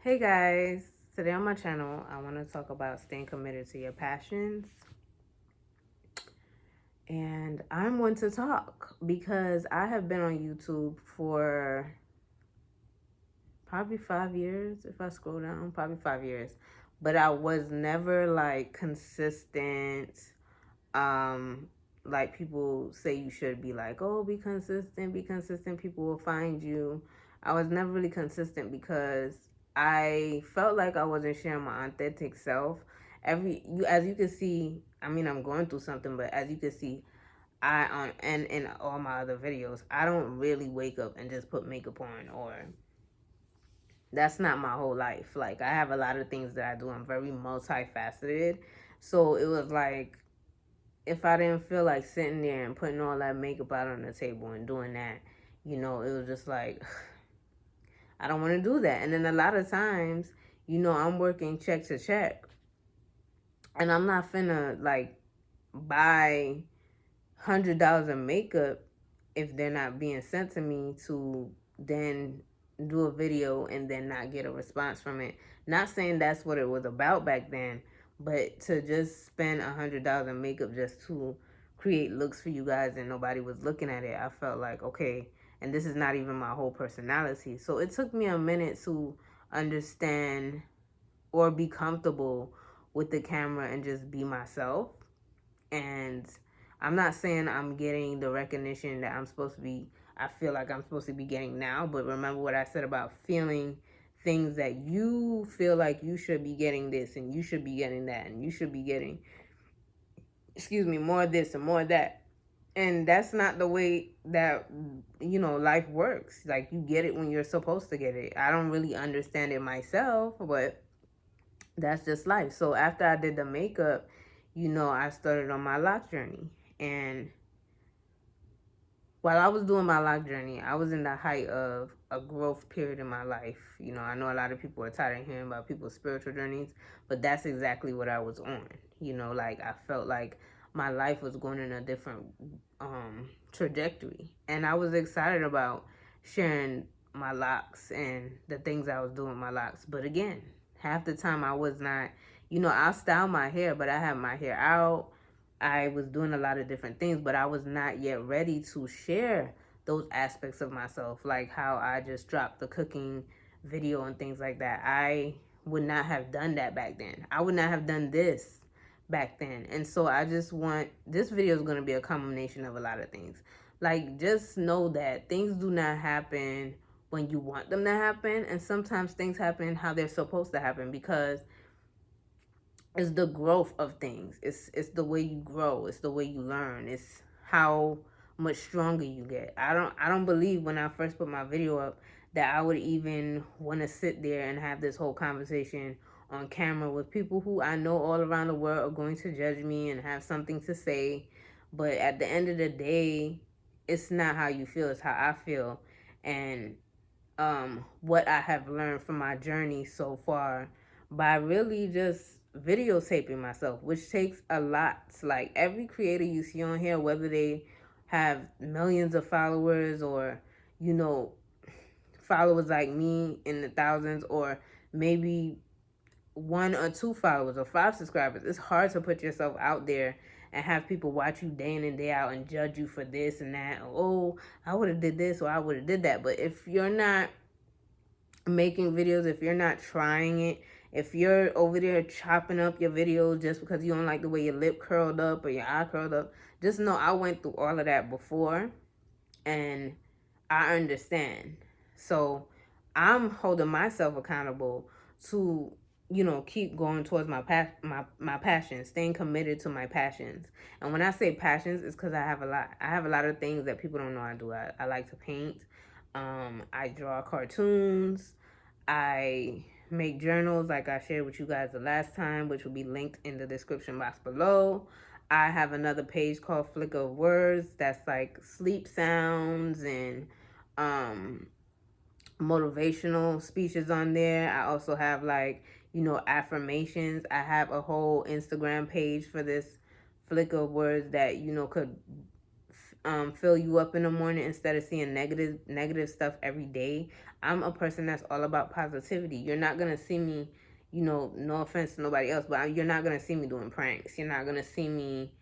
Hey guys, today on my channel I want to talk about staying committed to your passions. And I'm one to talk because I have been on YouTube for probably 5 years. If I scroll down, probably 5 years, but I was never like consistent. um like people say you should be, like, oh, be consistent, be consistent, people will find you. I was never really consistent because I felt like I wasn't sharing my authentic self. As you can see, I mean, I'm going through something, but as you can see, I on and in all my other videos, I don't really wake up and just put makeup on, or that's not my whole life. Like, I have a lot of things that I do. I'm very multifaceted. So it was like, if I didn't feel like sitting there and putting all that makeup out on the table and doing that, it was just like, I don't want to do that. And then a lot of times, I'm working check to check, and I'm not finna like buy $100 of makeup if they're not being sent to me to then do a video and then not get a response from it. Not saying that's what it was about back then, but to just spend $100 in makeup just to create looks for you guys and nobody was looking at it, I felt like, okay, and this is not even my whole personality. So it took me a minute to understand or be comfortable with the camera and just be myself. And I'm not saying I'm getting the recognition that I feel like I'm supposed to be getting now, but remember what I said about feeling things that you feel like you should be getting this and you should be getting that and you should be getting, more of this and more of that. And that's not the way that, life works. Like, you get it when you're supposed to get it. I don't really understand it myself, but that's just life. So after I did the makeup, I started on my lock journey. And while I was doing my lock journey, I was in the height of a growth period in my life. I know a lot of people are tired of hearing about people's spiritual journeys, but that's exactly what I was on. Like, I felt like my life was going in a different trajectory. And I was excited about sharing my locks and the things I was doing with my locks. But again, half the time I was not, I'll style my hair, but I have my hair out. I was doing a lot of different things, but I was not yet ready to share those aspects of myself, like how I just dropped the cooking video and things like that. I would not have done that back then. I would not have done this back then. And so I just want, this video is going to be a combination of a lot of things. Like, just know that things do not happen when you want them to happen, and sometimes things happen how they're supposed to happen, because it's the growth of things. It's the way you grow. It's the way you learn. It's how much stronger you get. I don't believe when I first put my video up that I would even want to sit there and have this whole conversation on camera with people who I know all around the world are going to judge me and have something to say. But at the end of the day, it's not how you feel, it's how I feel. And what I have learned from my journey so far by really just videotaping myself, which takes a lot. Like, every creator you see on here, whether they have millions of followers or, you know, followers like me in the thousands, or maybe 1 or 2 followers or 5 subscribers, it's hard to put yourself out there and have people watch you day in and day out and judge you for this and that. Oh, I would have did this or I would have did that. But if you're not making videos, if you're not trying it, if you're over there chopping up your videos just because you don't like the way your lip curled up or your eye curled up, just know I went through all of that before and I understand. So I'm holding myself accountable to, keep going towards my passions, staying committed to my passions. And when I say passions, it's because I have a lot of things that people don't know I do. I like to paint. I draw cartoons. I make journals like I shared with you guys the last time, which will be linked in the description box below. I have another page called Flick of Words that's like sleep sounds and um motivational speeches on there. I also have, like, affirmations. I have a whole Instagram page for this Flick of Words that, could fill you up in the morning instead of seeing negative stuff every day. I'm a person that's all about positivity. You're not gonna see me, no offense to nobody else, but you're not gonna see me doing pranks. You're not gonna see me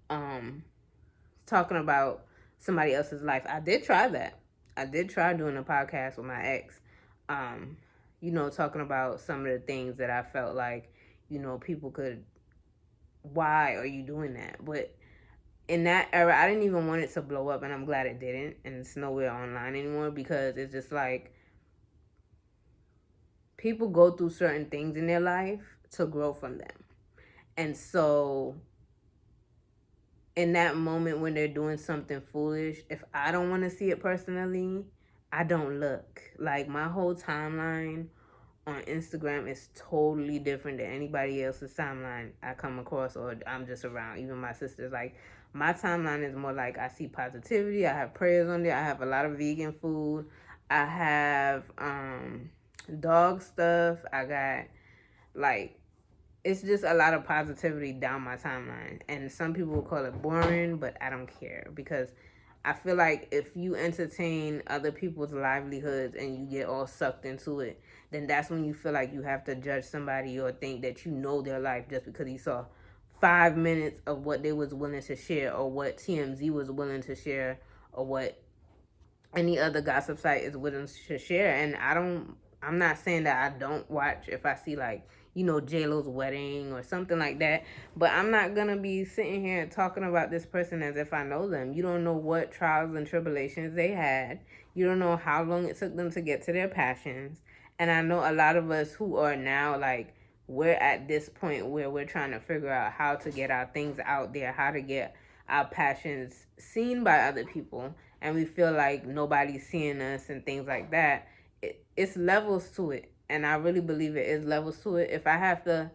talking about somebody else's life. I did try that. I did try doing a podcast with my ex, talking about some of the things that I felt like, people could, why are you doing that? But in that era, I didn't even want it to blow up, and I'm glad it didn't, and it's nowhere online anymore, because it's just like, people go through certain things in their life to grow from them. And so in that moment when they're doing something foolish, if I don't want to see it personally, I don't look. Like, my whole timeline on Instagram is totally different than anybody else's timeline I come across or I'm just around. Even my sisters, like, my timeline is more like, I see positivity. I have prayers on there. I have a lot of vegan food. I have dog stuff. I got, like, it's just a lot of positivity down my timeline. And some people will call it boring, but I don't care, because I feel like if you entertain other people's livelihoods and you get all sucked into it, then that's when you feel like you have to judge somebody or think that you know their life just because you saw 5 minutes of what they was willing to share, or what TMZ was willing to share, or what any other gossip site is willing to share. And I'm not saying that I don't watch if I see, like, J-Lo's wedding or something like that, but I'm not gonna be sitting here talking about this person as if I know them. You don't know what trials and tribulations they had. You don't know how long it took them to get to their passions. And I know a lot of us who are now, like, we're at this point where we're trying to figure out how to get our things out there, how to get our passions seen by other people, and we feel like nobody's seeing us and things like that. It's levels to it, and I really believe it is levels to it. If I have to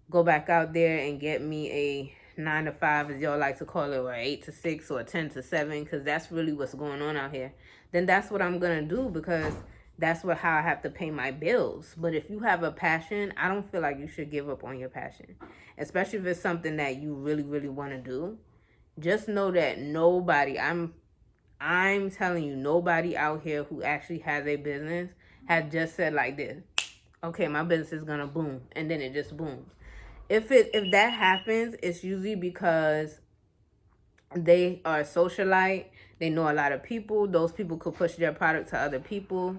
go back out there and get me a 9 to 5, as y'all like to call it, or 8 to 6, or 10 to 7, because that's really what's going on out here, then that's what I'm gonna do, because that's how I have to pay my bills. But if you have a passion, I don't feel like you should give up on your passion, especially if it's something that you really, really want to do. Just know that nobody, I'm telling you, nobody out here who actually has a business has just said like this, okay, my business is gonna boom, and then it just booms. If that happens, it's usually because they are a socialite, they know a lot of people, those people could push their product to other people,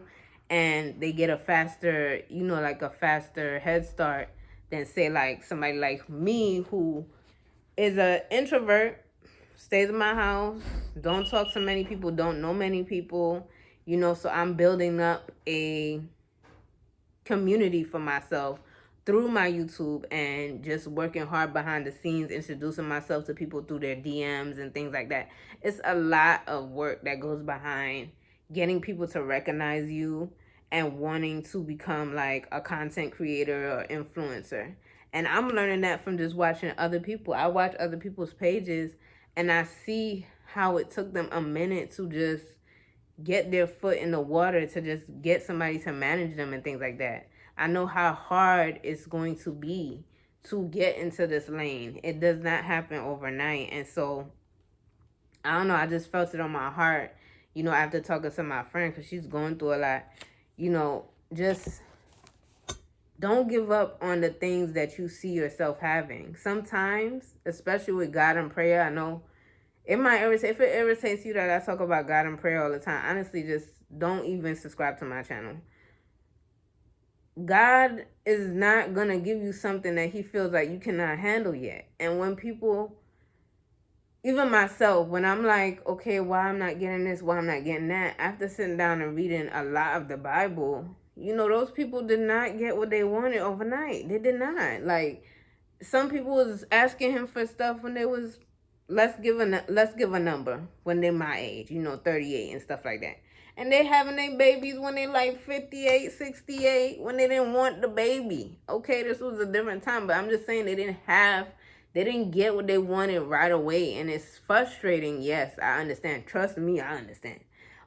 and they get a faster, like a faster head start than, say, like somebody like me, who is an introvert, stays in my house, don't talk to many people, don't know many people, so I'm building up a community for myself through my YouTube, and just working hard behind the scenes, introducing myself to people through their DMs and things like that. It's a lot of work that goes behind getting people to recognize you and wanting to become like a content creator or influencer. And I'm learning that from just watching other people. I watch other people's pages, and I see how it took them a minute to just get their foot in the water, to just get somebody to manage them and things like that. I know how hard it's going to be to get into this lane. It does not happen overnight. And so, I don't know, I just felt it on my heart, after talking to my friend, because she's going through a lot, just don't give up on the things that you see yourself having. Sometimes, especially with God and prayer, I know it might irritate. If it irritates you that I talk about God and prayer all the time, honestly, just don't even subscribe to my channel. God is not going to give you something that he feels like you cannot handle yet. And when people, even myself, when I'm like, okay, why I'm not getting this, why I'm not getting that, after sitting down and reading a lot of the Bible, those people did not get what they wanted overnight. They did not. Like, some people was asking him for stuff when they was, let's give a number, when they're my age, 38 and stuff like that. And they having their babies when they like 58, 68, when they didn't want the baby. Okay, this was a different time, but I'm just saying they didn't get what they wanted right away. And it's frustrating. Yes, I understand. Trust me, I understand.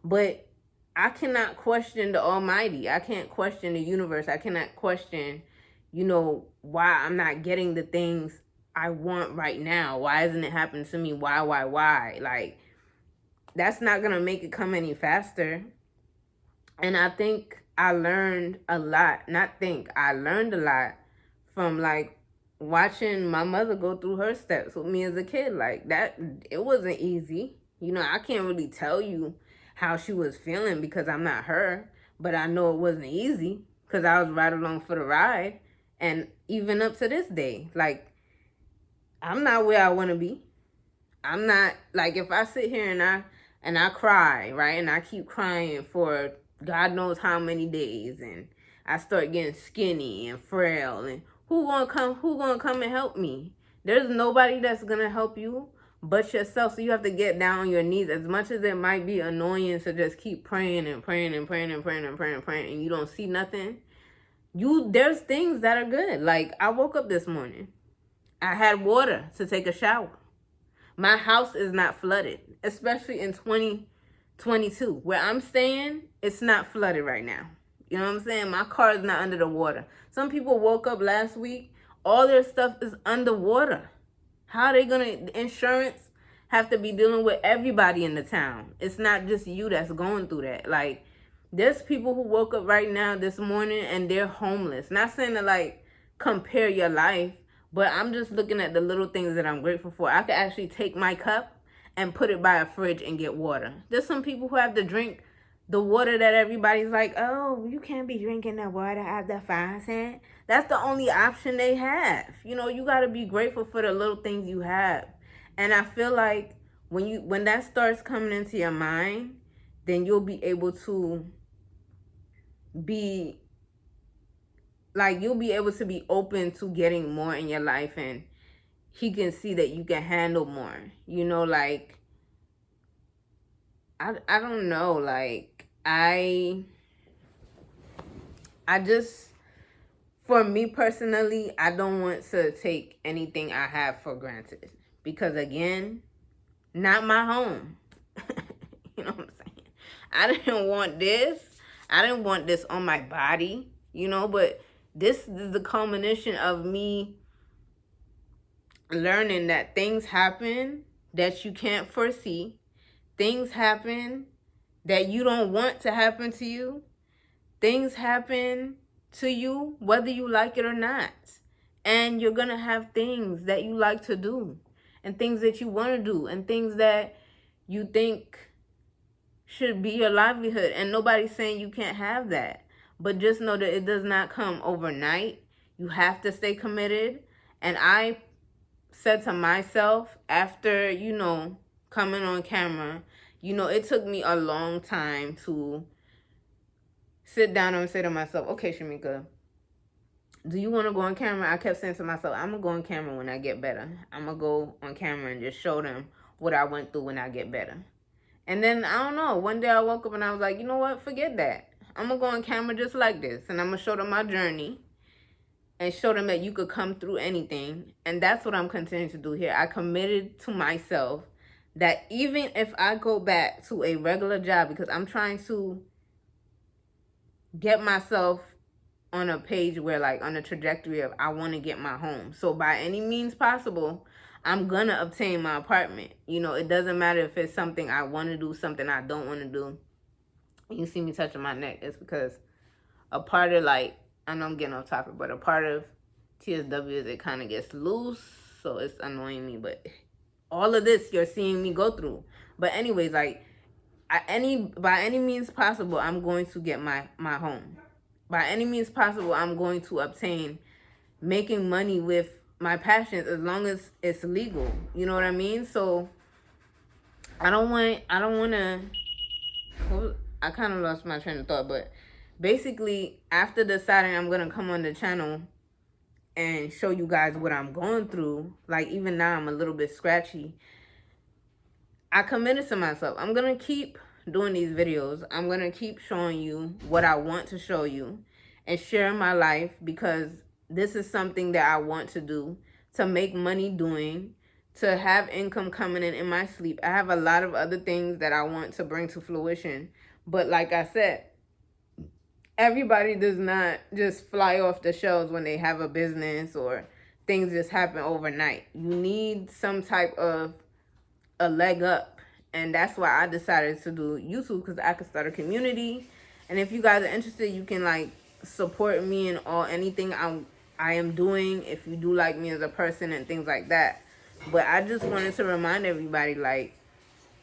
But I cannot question the Almighty. I can't question the universe. I cannot question, why I'm not getting the things I want right now. Why isn't it happening to me? Why? Like, that's not going to make it come any faster. And I think I learned a lot. I learned a lot from like watching my mother go through her steps with me as a kid. Like that, it wasn't easy. You know, I can't really tell you how she was feeling because I'm not her, but I know it wasn't easy because I was right along for the ride. And even up to this day, like, I'm not where I want to be. I'm not, like, if I sit here and I cry, right, and I keep crying for God knows how many days, and I start getting skinny and frail, and who gonna come and help me? There's nobody that's gonna help you but yourself. So you have to get down on your knees. As much as it might be annoying to just keep praying and praying and praying and praying and praying and praying, and you don't see nothing, there's things that are good. Like, I woke up this morning, I had water to take a shower. My house is not flooded, especially in 2022. Where I'm staying, it's not flooded right now. You know what I'm saying? My car is not under the water. Some people woke up last week, all their stuff is underwater. How are they gonna, insurance have to be dealing with everybody in the town. It's not just you that's going through that. Like, there's people who woke up right now this morning and they're homeless. Not saying to like compare your life, but I'm just looking at the little things that I'm grateful for. I could actually take my cup and put it by a fridge and get water. There's some people who have to drink the water that everybody's like, oh, you can't be drinking the water out the faucet. That's the only option they have. You know, you got to be grateful for the little things you have. And I feel like when that starts coming into your mind, then you'll be able to be like, you'll be able to be open to getting more in your life, and he can see that you can handle more. You know, like, I don't know, like, I just, for me personally, I don't want to take anything I have for granted, because again, not my home. You know what I'm saying? I didn't want this. I didn't want this on my body, you know, but this is the culmination of me learning that things happen that you can't foresee. Things happen that you don't want to happen to you. Things happen to you whether you like it or not. And you're going to have things that you like to do, and things that you want to do, and things that you think should be your livelihood. And nobody's saying you can't have that. But just know that it does not come overnight. You have to stay committed. And I said to myself after, you know, coming on camera, you know, it took me a long time to sit down and say to myself, okay, Shamika, do you want to go on camera? I kept saying to myself, I'm going to go on camera when I get better. I'm going to go on camera and just show them what I went through when I get better. And then, I don't know, one day I woke up and I was like, you know what? Forget that. I'm going to go on camera just like this. And I'm going to show them my journey and show them that you could come through anything. And that's what I'm continuing to do here. I committed to myself that even if I go back to a regular job, because I'm trying to get myself on a page where, like, on a trajectory of I want to get my home. So by any means possible, I'm going to obtain my apartment. You know, it doesn't matter if it's something I want to do, something I don't want to do. You see me touching my neck. It's because a part of, like, I know I'm getting off topic, but a part of TSW is it kind of gets loose. So it's annoying me. But all of this you're seeing me go through. But anyways, like, by any means possible, I'm going to get my home. By any means possible, I'm going to obtain making money with my passions, as long as it's legal. You know what I mean? So I don't want to, I kind of lost my train of thought, but basically after deciding I'm going to come on the channel and show you guys what I'm going through, like, even now I'm a little bit scratchy, I committed to myself. I'm going to keep doing these videos. I'm going to keep showing you what I want to show you and sharing my life, because this is something that I want to do, to make money doing, to have income coming in my sleep. I have a lot of other things that I want to bring to fruition. But like I said, everybody does not just fly off the shelves when they have a business, or things just happen overnight. You need some type of a leg up And that's why I decided to do YouTube, because I could start a community. And if you guys are interested, you can like support me in anything I am doing, if you do like me as a person and things like that. But I just wanted to remind everybody, like,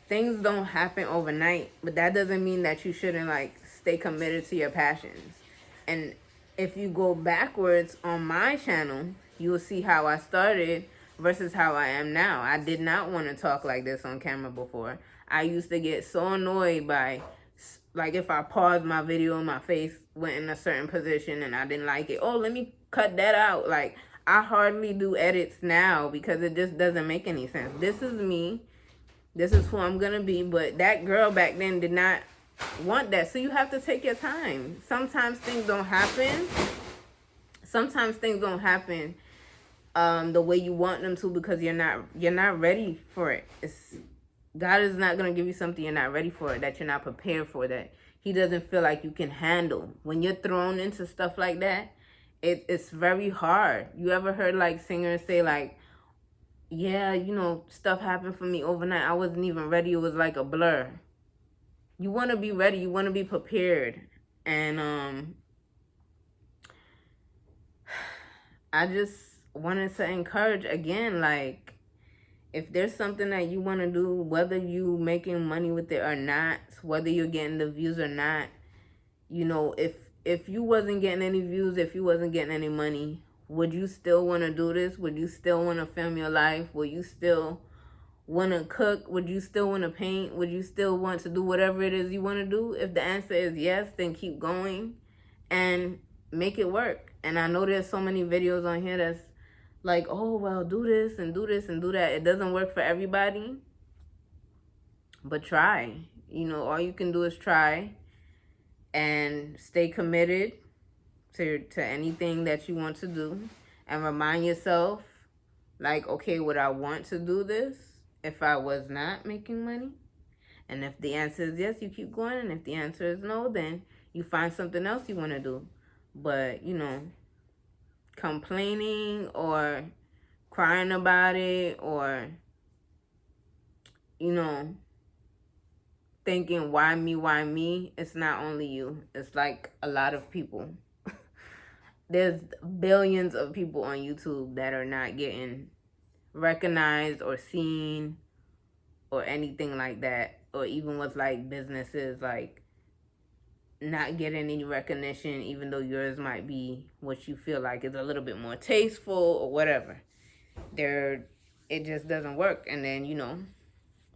things don't happen overnight, but that doesn't mean that you shouldn't like stay committed to your passions. And if you go backwards on my channel, you will see how I started versus how I am now. I did not want to talk like this on camera before. I used to get so annoyed by, like, if I paused my video and my face went in a certain position and I didn't like it, oh, let me cut that out. Like, I hardly do edits now because it just doesn't make any sense. This is me. This is who I'm gonna be. But that girl back then did not want that. So you have to take your time. Sometimes things don't happen. Sometimes things don't happen the way you want them to, because you're not ready for it. God is not gonna give you something you're not ready for, that you're not prepared for, that He doesn't feel like you can handle. When you're thrown into stuff like that, it's very hard. You ever heard like singers say like, yeah, you know, stuff happened for me overnight. I wasn't even ready. It was like a blur. You want to be ready. You want to be prepared. And I just wanted to encourage again, like, if there's something that you want to do, whether you making money with it or not, whether you're getting the views or not, you know, if you wasn't getting any views, if you wasn't getting any money, would you still want to do this? Would you still want to film your life? Would you still want to cook? Would you still want to paint? Would you still want to do whatever it is you want to do? If the answer is yes, then keep going and make it work. And I know there's so many videos on here that's like, oh, well, do this and do this and do that. It doesn't work for everybody, but try. You know, all you can do is try and stay committed to anything that you want to do, and remind yourself, like, okay, would I want to do this if I was not making money? And if the answer is yes, you keep going. And if the answer is no, then you find something else you want to do. But, you know, complaining or crying about it, or, you know, thinking, why me? It's not only you. It's like a lot of people. There's billions of people on YouTube that are not getting recognized or seen or anything like that. Or even with like businesses, like, not getting any recognition, even though yours might be what you feel like is a little bit more tasteful or whatever. It just doesn't work. And then, you know,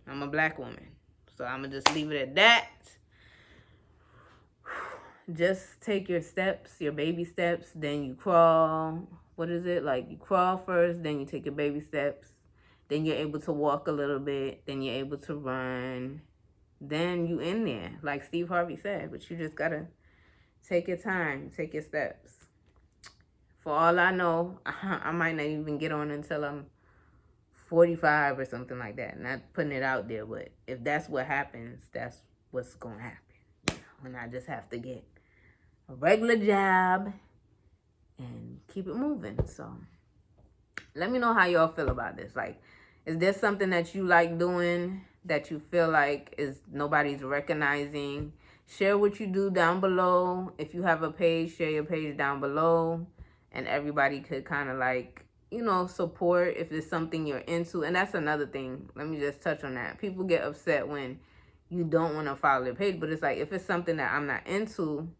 I'm a black woman, so I'm gonna just leave it at that. Just take your steps, your baby steps, then you crawl. What is it? Like, you crawl first, then you take your baby steps. Then you're able to walk a little bit. Then you're able to run. Then you in there, like Steve Harvey said. But you just gotta take your time, take your steps. For all I know, I might not even get on until I'm 45 or something like that. Not putting it out there, but if that's what happens, that's what's gonna happen. And I just have to get a regular job and keep it moving. So let me know how y'all feel about this. Like, is there something that you like doing that you feel like is nobody's recognizing? Share what you do down below. If you have a page, share your page down below, and everybody could kind of like, you know, support if it's something you're into. And that's another thing. Let me just touch on that. People get upset when you don't want to follow their page, but it's like, if it's something that I'm not into,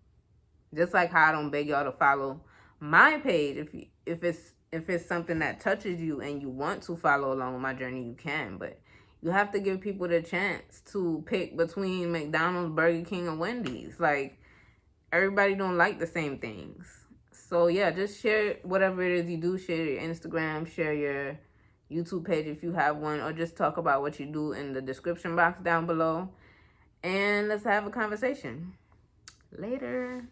just like how I don't beg y'all to follow my page, if it's something that touches you and you want to follow along with my journey, you can. But you have to give people the chance to pick between McDonald's, Burger King, and Wendy's. Like, everybody don't like the same things. So yeah, just share whatever it is you do. Share your Instagram, share your YouTube page if you have one, or just talk about what you do in the description box down below. And let's have a conversation. Later.